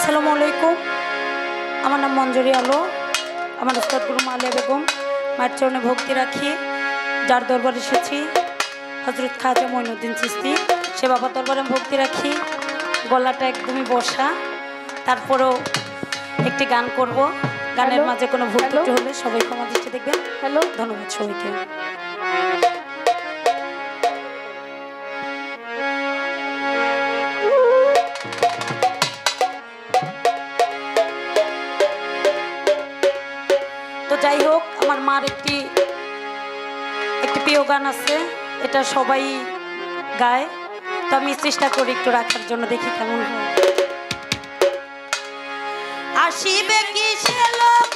আসসালামু আলাইকুম। আমার নাম মঞ্জুরি আলো। আমার উস্তাদ গুরু মা আলিয়া বেগম মায়ের চরণে ভক্তি রাখি। যার দরবারে এসেছি হজরত খাজা মঈনুদ্দিন চিশতি, সে বাবার দরবারে ভক্তি রাখি। গলাটা একদমই বসা, তারপরেও একটি গান করব। গানের মাঝে কোনো ভুল ত্রুটি হলে সবাই ক্ষমা দৃষ্টি দেখবেন। হ্যালো, ধন্যবাদ সবাইকে। তো যাই হোক, আমার মার একটি প্রিয় গান আছে, এটা সবাই গায়, তো আমি চেষ্টা করি একটু রাখার জন্য, দেখি কেমন হয়। আসিবে কি সে লোক